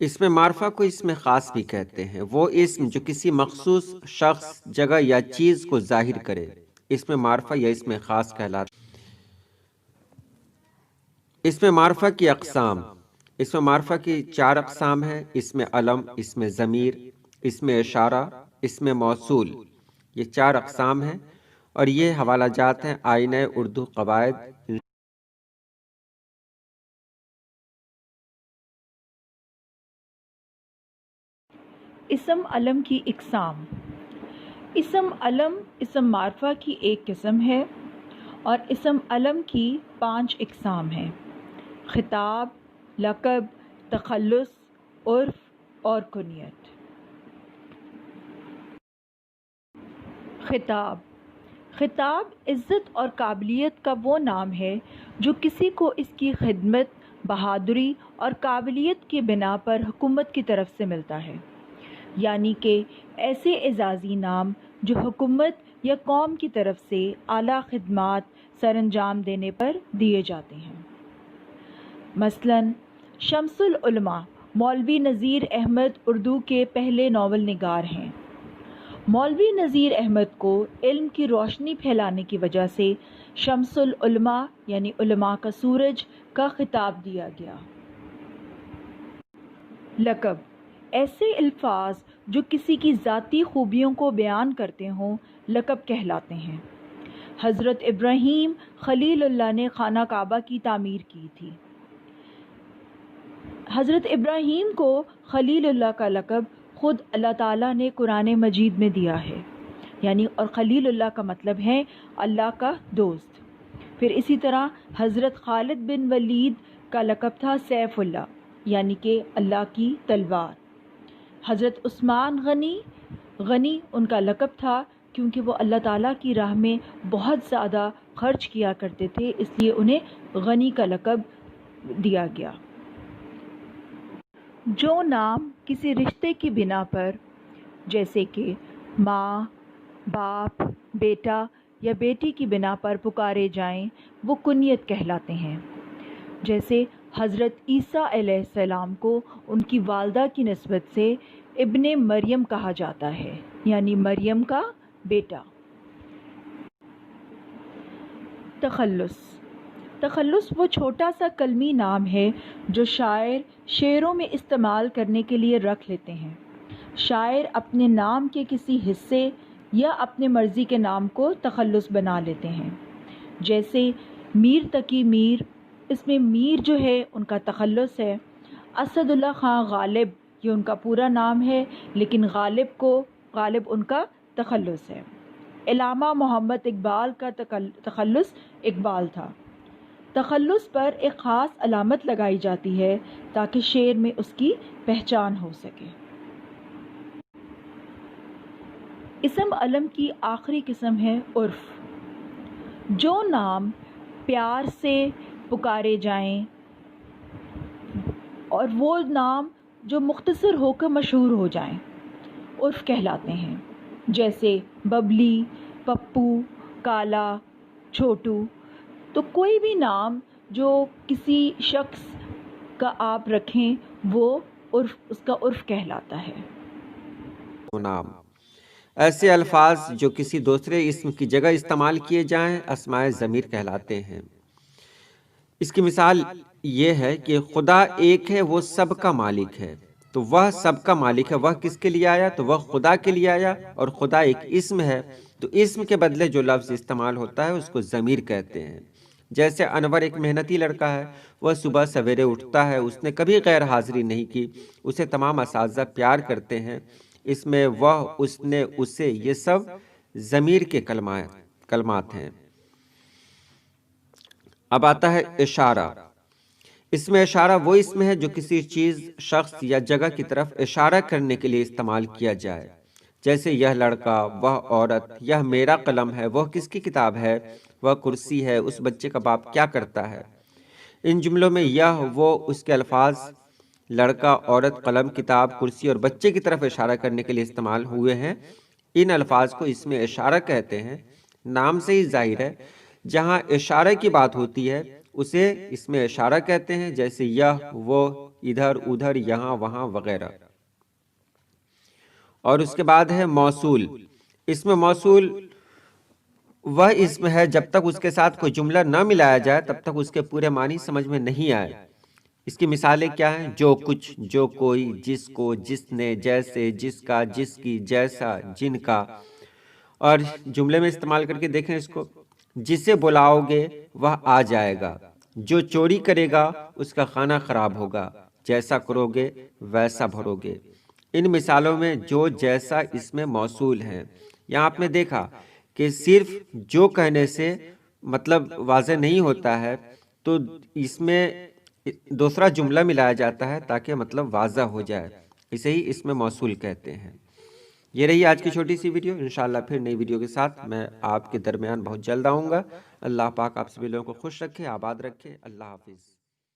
اسم معرفہ کو اسم خاص بھی کہتے ہیں، وہ اسم جو کسی مخصوص شخص، جگہ یا چیز کو ظاہر کرے، اسم معرفہ یا اسم خاص کہلاتا ہے۔ اسم معرفہ کی اقسام۔ اسم معرفہ کی 4 اقسام ہیں: اسم علم، اسم ضمیر، اسم اشارہ، اسم موصول۔ یہ 4 اقسام ہیں اور یہ حوالہ جات ہیں آئینہ اردو قواعد۔ اسم علم کی اقسام۔ اسم علم اسم معرفہ کی ایک قسم ہے اور اسم علم کی 5 اقسام ہیں: خطاب، لقب، تخلص، عرف اور کنیت۔ خطاب۔ خطاب عزت اور قابلیت کا وہ نام ہے جو کسی کو اس کی خدمت، بہادری اور قابلیت کی بنا پر حکومت کی طرف سے ملتا ہے، یعنی کہ ایسے اعزازی نام جو حکومت یا قوم کی طرف سے اعلیٰ خدمات سر انجام دینے پر دیے جاتے ہیں۔ مثلاً شمس العلماء مولوی نذیر احمد اردو کے پہلے ناول نگار ہیں۔ مولوی نذیر احمد کو علم کی روشنی پھیلانے کی وجہ سے شمس العلماء یعنی علماء کا سورج کا خطاب دیا گیا۔ لقب ایسے الفاظ جو کسی کی ذاتی خوبیوں کو بیان کرتے ہوں لقب کہلاتے ہیں۔ حضرت ابراہیم خلیل اللہ نے خانہ کعبہ کی تعمیر کی تھی۔ حضرت ابراہیم کو خلیل اللہ کا لقب خود اللہ تعالیٰ نے قرآن مجید میں دیا ہے، یعنی اور خلیل اللہ کا مطلب ہے اللہ کا دوست۔ پھر اسی طرح حضرت خالد بن ولید کا لقب تھا سیف اللہ، یعنی کہ اللہ کی تلوار۔ حضرت عثمان غنی ان کا لقب تھا کیونکہ وہ اللہ تعالیٰ کی راہ میں بہت زیادہ خرچ کیا کرتے تھے، اس لیے انہیں غنی کا لقب دیا گیا۔ جو نام کسی رشتے کی بنا پر جیسے کہ ماں، باپ، بیٹا یا بیٹی کی بنا پر پکارے جائیں وہ کنیت کہلاتے ہیں۔ جیسے حضرت عیسیٰ علیہ السلام کو ان کی والدہ کی نسبت سے ابن مریم کہا جاتا ہے، یعنی مریم کا بیٹا۔ تخلص۔ تخلص وہ چھوٹا سا کلمی نام ہے جو شاعر شعروں میں استعمال کرنے کے لیے رکھ لیتے ہیں۔ شاعر اپنے نام کے کسی حصے یا اپنے مرضی کے نام کو تخلص بنا لیتے ہیں۔ جیسے میر تقی میر، اس میں میر جو ہے ان کا تخلص ہے۔ اسد اللہ خان غالب یہ ان کا پورا نام ہے، لیکن غالب ان کا تخلص ہے۔ علامہ محمد اقبال کا تخلص اقبال تھا۔ تخلص پر ایک خاص علامت لگائی جاتی ہے تاکہ شعر میں اس کی پہچان ہو سکے۔ اسم علم کی آخری قسم ہے عرف۔ جو نام پیار سے پکارے جائیں اور وہ نام جو مختصر ہو کر مشہور ہو جائیں عرف کہلاتے ہیں۔ جیسے ببلی، پپو، کالا، چھوٹو۔ تو کوئی بھی نام جو کسی شخص کا آپ رکھیں وہ اس کا عرف کہلاتا ہے۔ نام ایسے الفاظ جو کسی دوسرے اسم کی جگہ استعمال کیے جائیں اسماء ضمیر کہلاتے ہیں۔ اس کی مثال یہ ہے کہ خدا ایک ہے، وہ سب کا مالک ہے، تو وہ سب کا مالک ہے، وہ کس کے لیے آیا؟ تو وہ خدا کے لیے آیا، اور خدا ایک اسم ہے، تو اسم کے بدلے جو لفظ استعمال ہوتا ہے اس کو ضمیر کہتے ہیں۔ جیسے انور ایک محنتی لڑکا ہے، وہ صبح سویرے اٹھتا ہے، اس نے کبھی غیر حاضری نہیں کی، اسے تمام اساتذہ پیار کرتے ہیں، اس میں وہ، اس نے، اسے، یہ سب ضمیر کے کلمات ہیں۔ اب آتا ہے اشارہ۔ اس میں اشارہ وہ اسم ہے جو کسی چیز، شخص یا جگہ کی طرف اشارہ کرنے کے لیے استعمال کیا جائے۔ جیسے یہ لڑکا، وہ عورت، یہ میرا قلم ہے، وہ کس کی کتاب ہے، وہ کرسی ہے، اس بچے کا باپ کیا کرتا ہے۔ ان جملوں میں یہ، وہ، اس کے الفاظ لڑکا، عورت، قلم، کتاب، کرسی اور بچے کی طرف اشارہ کرنے کے لیے استعمال ہوئے ہیں۔ ان الفاظ کو اسم اشارہ کہتے ہیں۔ نام سے ہی ظاہر ہے، جہاں اشارہ کی بات ہوتی ہے اسے اسم اشارہ کہتے ہیں۔ جیسے یہ، وہ، ادھر ادھر یہاں وہاں وغیرہ۔ اور اس کے بعد ہے موصول۔ اسم موصول وہ اسم ہے جب تک اس کے ساتھ کوئی جملہ نہ ملایا جائے تب تک اس کے پورے معنی سمجھ میں نہیں آئے۔ اس کی مثالیں کیا ہیں؟ جو کچھ، جو کوئی، جس کو، جس نے، جیسے، جس کا، جس کی، جیسا، جن کا۔ اور جملے میں استعمال کر کے دیکھیں اس کو، جسے بلاؤ گے وہ آ جائے گا، جو چوری کرے گا اس کا کھانا خراب ہوگا، جیسا کرو گے ویسا بھرو گے۔ ان مثالوں میں جو، جیسا اس میں موصول ہیں۔ یہاں آپ نے دیکھا کہ صرف جو کہنے سے مطلب واضح نہیں ہوتا ہے، تو اس میں دوسرا جملہ ملایا جاتا ہے تاکہ مطلب واضح ہو جائے، اسے ہی اس میں موصول کہتے ہیں۔ یہ رہی آج کی چھوٹی سی ویڈیو۔ انشاءاللہ پھر نئی ویڈیو کے ساتھ میں آپ کے درمیان بہت جلد آؤں گا۔ اللہ پاک آپ سبھی لوگوں کو خوش رکھے، آباد رکھے۔ اللہ حافظ۔